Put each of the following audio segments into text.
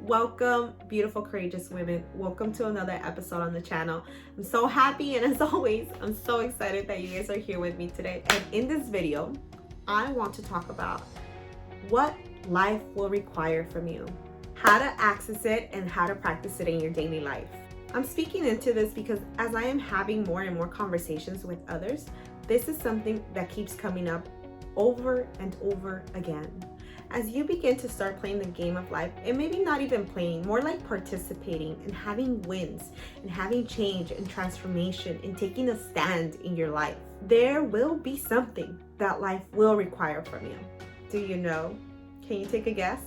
Welcome, beautiful, courageous women. Welcome to another episode on the channel. I'm so happy, and as always, I'm so excited that you guys are here with me today. And in this video, I want to talk about what life will require from you, how to access it, and how to practice it in your daily life. I'm speaking into this because as I am having more and more conversations with others, this is something that keeps coming up over and over again. As you begin to start playing the game of life, and maybe not even playing, more like participating and having wins and having change and transformation and taking a stand in your life, there will be something that life will require from you. Do you know? Can you take a guess?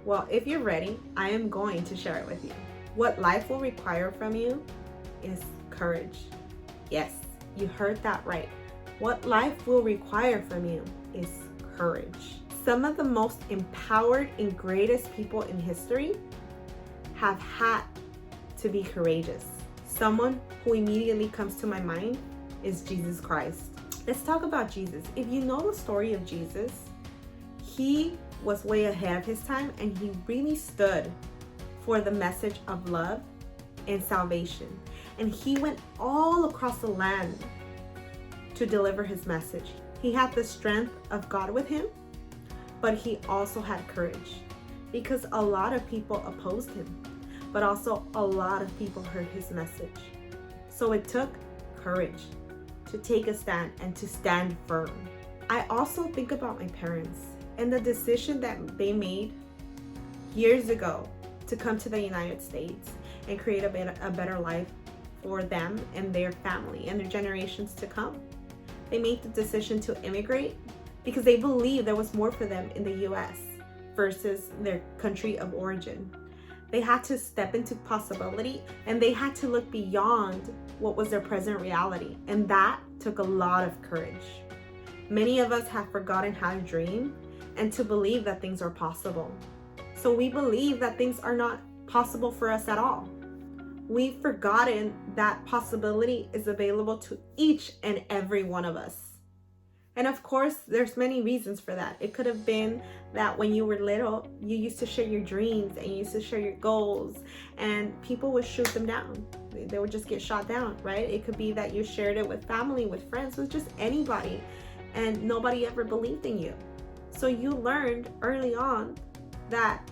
Well, if you're ready, I am going to share it with you. What life will require from you is courage. Yes, you heard that right. What life will require from you is courage. Some of the most empowered and greatest people in history have had to be courageous. Someone who immediately comes to my mind is Jesus Christ. Let's talk about Jesus. If you know the story of Jesus, he was way ahead of his time, and he really stood for the message of love and salvation. And he went all across the land to deliver his message. He had the strength of God with him, but he also had courage, because a lot of people opposed him, but also a lot of people heard his message. So it took courage to take a stand and to stand firm. I also think about my parents and the decision that they made years ago to come to the United States and create a better life for them and their family and their generations to come. They made the decision to immigrate because they believed there was more for them in the US versus their country of origin. They had to step into possibility, and they had to look beyond what was their present reality, and that took a lot of courage. Many of us have forgotten how to dream and to believe that things are possible. So we believe that things are not possible for us at all. We've forgotten that possibility is available to each and every one of us. And of course, there's many reasons for that. It could have been that when you were little, you used to share your dreams and you used to share your goals, and people would shoot them down. They would just get shot down, right? It could be that you shared it with family, with friends, with just anybody, and nobody ever believed in you. So you learned early on that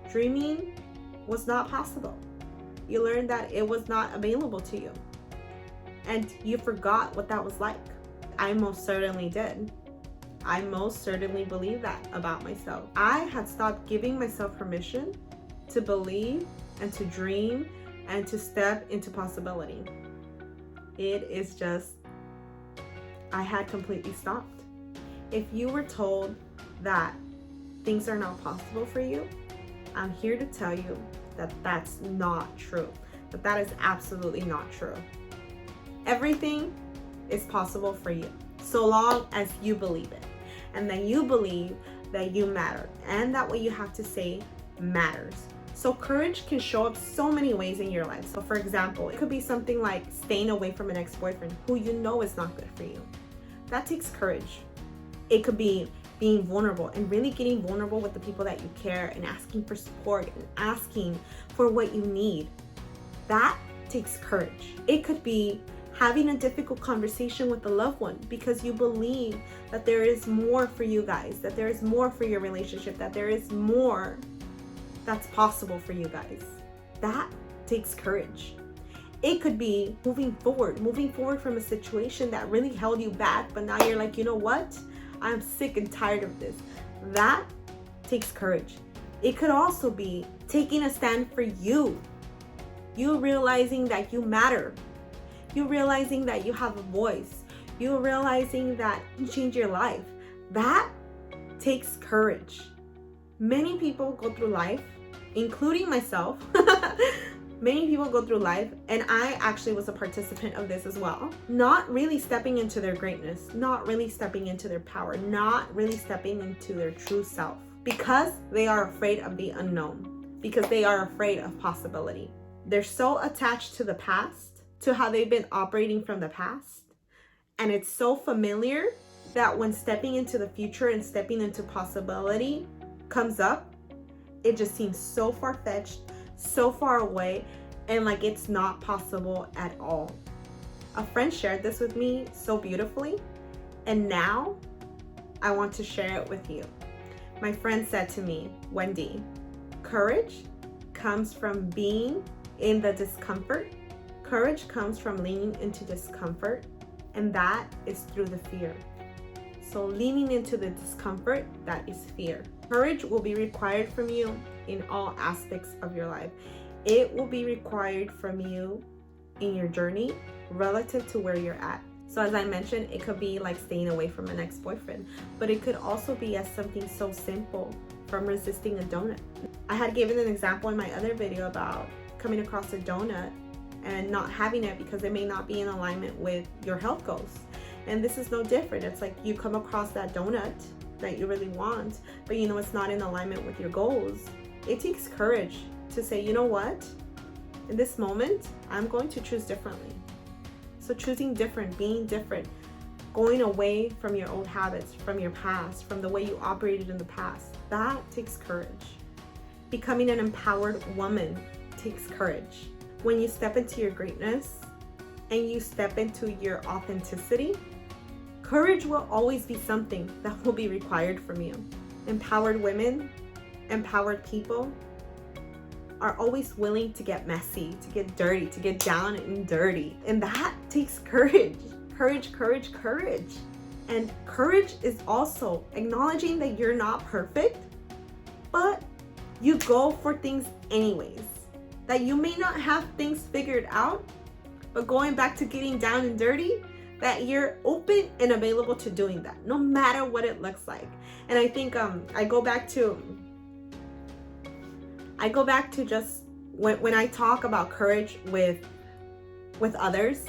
dreaming was not possible. You learned that it was not available to you, and you forgot what that was like. I most certainly did. I most certainly believe that about myself. I had stopped giving myself permission to believe and to dream and to step into possibility. It is just, I had completely stopped. If you were told that things are not possible for you, I'm here to tell you that that's not true. That is absolutely not true. Everything is possible for you, so long as you believe it, and that you believe that you matter, and that what you have to say matters. So courage can show up so many ways in your life. So for example, it could be something like staying away from an ex-boyfriend who you know is not good for you. That takes courage. It could be being vulnerable and really getting vulnerable with the people that you care, and asking for support and asking for what you need. That takes courage. It could be having a difficult conversation with a loved one because you believe that there is more for you guys, that there is more for your relationship, that there is more that's possible for you guys. That takes courage. It could be moving forward from a situation that really held you back, but now you're like, you know what? I'm sick and tired of this. That takes courage. It could also be taking a stand for you. You realizing that you matter. You realizing that you have a voice. You realizing that you can change your life. That takes courage. Many people go through life, including myself. Many people go through life, and I actually was a participant of this as well, not really stepping into their greatness, not really stepping into their power, not really stepping into their true self, because they are afraid of the unknown, because they are afraid of possibility. They're so attached to the past, to how they've been operating from the past, and it's so familiar that when stepping into the future and stepping into possibility comes up, it just seems so far-fetched, so far away, and like it's not possible at all. A friend shared this with me so beautifully, and now I want to share it with you. My friend said to me, Wendy, courage comes from being in the discomfort. Courage comes from leaning into discomfort, and that is through the fear. So leaning into the discomfort, that is fear. Courage will be required from you in all aspects of your life. It will be required from you in your journey relative to where you're at. So as I mentioned, it could be like staying away from an ex-boyfriend, but it could also be as something so simple from resisting a donut. I had given an example in my other video about coming across a donut and not having it because it may not be in alignment with your health goals. And this is no different. It's like you come across that donut that you really want, but you know it's not in alignment with your goals. It takes courage to say, you know what? In this moment, I'm going to choose differently. So choosing different, being different, going away from your old habits, from your past, from the way you operated in the past, that takes courage. Becoming an empowered woman takes courage. When you step into your greatness and you step into your authenticity, courage will always be something that will be required from you. Empowered women, empowered people are always willing to get messy, to get dirty, to get down and dirty. And that takes courage. Courage, courage, courage. And courage is also acknowledging that you're not perfect, but you go for things anyways. That you may not have things figured out, but going back to getting down and dirty, that you're open and available to doing that, no matter what it looks like. And I think I go back to just when I talk about courage with others,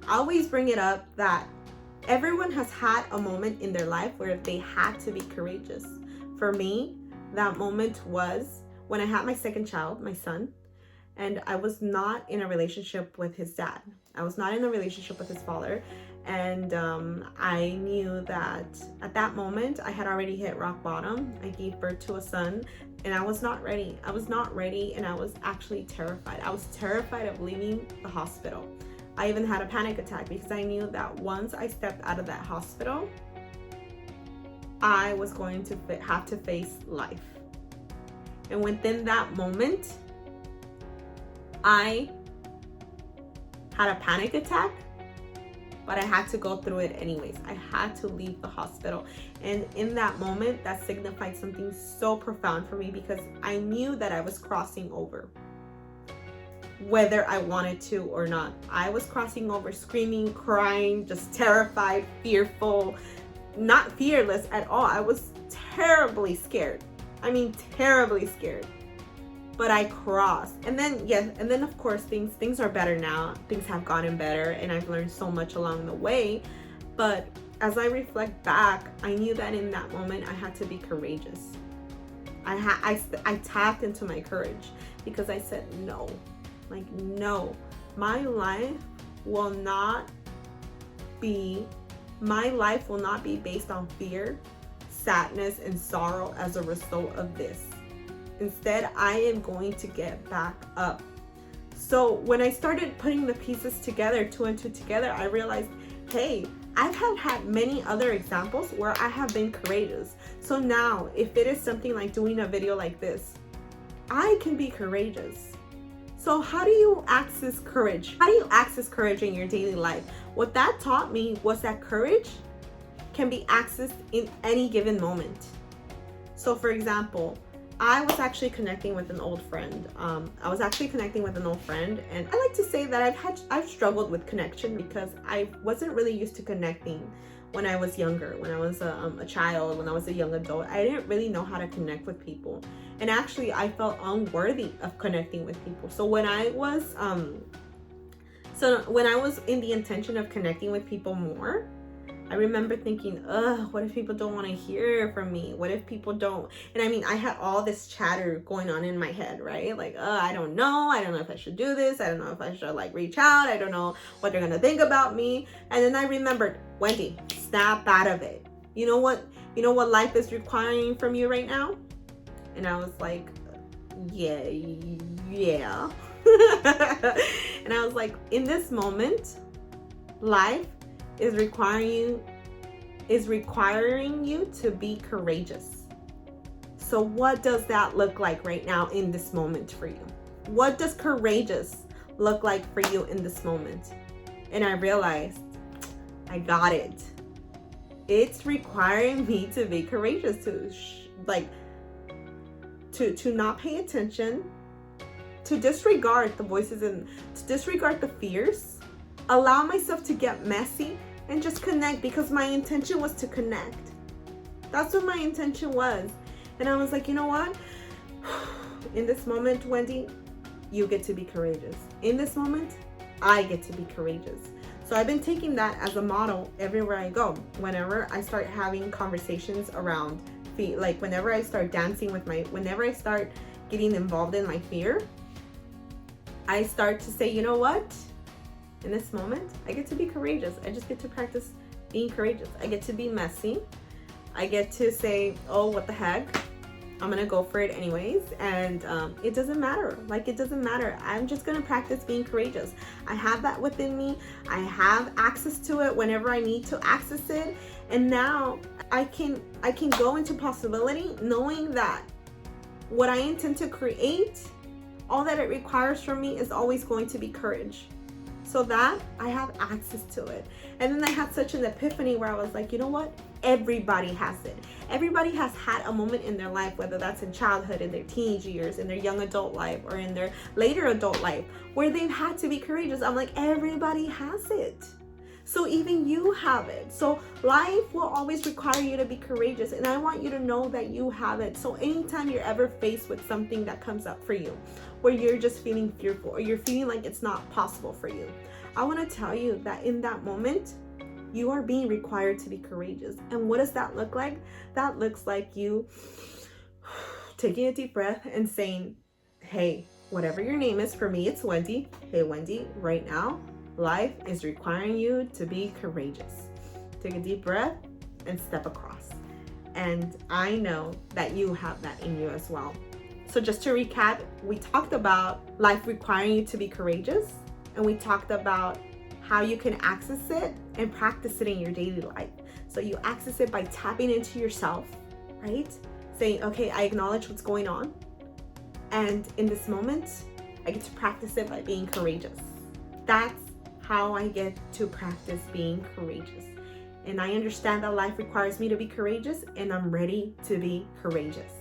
I always bring it up that everyone has had a moment in their life where they had to be courageous. For me, that moment was when I had my second child, my son, and I was not in a relationship with his dad. I was not in a relationship with his father. And I knew that at that moment, I had already hit rock bottom. I gave birth to a son and I was not ready. I was not ready and I was actually terrified. I was terrified of leaving the hospital. I even had a panic attack because I knew that once I stepped out of that hospital, I was going to have to face life. And within that moment, I had a panic attack, but I had to go through it anyways. I had to leave the hospital. And in that moment, that signified something so profound for me because I knew that I was crossing over, whether I wanted to or not. I was crossing over, screaming, crying, just terrified, fearful, not fearless at all. I was terribly scared. I mean, terribly scared. But I crossed. And then, yes, and then of course things are better now. Things have gotten better and I've learned so much along the way. But as I reflect back, I knew that in that moment I had to be courageous. I tapped into my courage because I said no. Like, no, my life will not be based on fear, sadness, and sorrow as a result of this. Instead, I am going to get back up. So when I started putting the pieces together, two and two together, I realized, hey, I've had many other examples where I have been courageous. So now, if it is something like doing a video like this, I can be courageous. So how do you access courage? How do you access courage in your daily life? What that taught me was that courage can be accessed in any given moment. So for example, I was actually connecting with an old friend. And I like to say that I've struggled with connection because I wasn't really used to connecting when I was younger, when I was a child, when I was a young adult. I didn't really know how to connect with people. And actually, I felt unworthy of connecting with people. So when I was in the intention of connecting with people more, I remember thinking, what if people don't want to hear from me? What if people don't? And I mean, I had all this chatter going on in my head, right? Like, I don't know if I should do this. I don't know if I should like reach out. I don't know what they're going to think about me. And then I remembered, Wendy, snap out of it. You know what life is requiring from you right now? And I was like, yeah. And I was like, in this moment, life is requiring you to be courageous. So what does that look like right now in this moment for you? What does courageous look like for you in this moment? And I realized I got it. It's requiring me to be courageous, to not pay attention, to disregard the voices and to disregard the fears, allow myself to get messy and just connect, because my intention was to connect. That's what my intention was. And I was like, you know what? In this moment, Wendy, you get to be courageous. In this moment, I get to be courageous. So I've been taking that as a model everywhere I go. Whenever I start having conversations around fear, like whenever I start dancing with whenever I start getting involved in my fear, I start to say, you know what? In this moment, I get to be courageous. I just get to practice being courageous. I get to be messy. I get to say, oh, what the heck? I'm gonna go for it anyways, and it doesn't matter. It doesn't matter. I'm just gonna practice being courageous. I have that within me. I have access to it whenever I need to access it, and now I can go into possibility, knowing that what I intend to create, all that it requires from me is always going to be courage. So that I have access to it. And then I had such an epiphany where I was like, you know what? Everybody has it. Everybody has had a moment in their life, whether that's in childhood, in their teenage years, in their young adult life, or in their later adult life, where they've had to be courageous. I'm like, everybody has it. So even you have it. So life will always require you to be courageous. And I want you to know that you have it. So anytime you're ever faced with something that comes up for you, where you're just feeling fearful or you're feeling like it's not possible for you, I want to tell you that in that moment, you are being required to be courageous. And what does that look like? That looks like you taking a deep breath and saying, hey, whatever your name is, for me, it's Wendy. Hey, Wendy, right now, life is requiring you to be courageous. Take a deep breath and step across. And I know that you have that in you as well. So just to recap, we talked about life requiring you to be courageous, and we talked about how you can access it and practice it in your daily life. So you access it by tapping into yourself, right? Saying, okay, I acknowledge what's going on. And in this moment, I get to practice it by being courageous. That's how I get to practice being courageous. And I understand that life requires me to be courageous, and I'm ready to be courageous.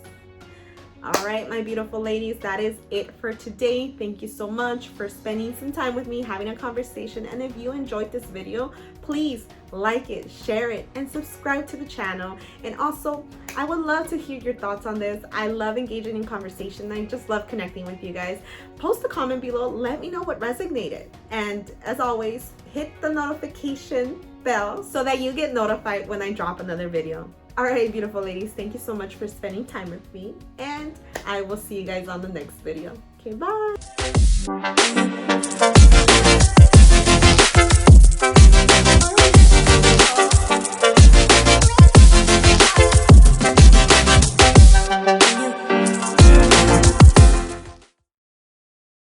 All right, my beautiful ladies, that is it for today. Thank you so much for spending some time with me, having a conversation. And if you enjoyed this video, please like it, share it, and subscribe to the channel. And also, I would love to hear your thoughts on this. I love engaging in conversation. I just love connecting with you guys. Post a comment below. Let me know what resonated. And as always, hit the notification bell so that you get notified when I drop another video. All right, beautiful ladies, thank you so much for spending time with me, and I will see you guys on the next video. Okay, bye.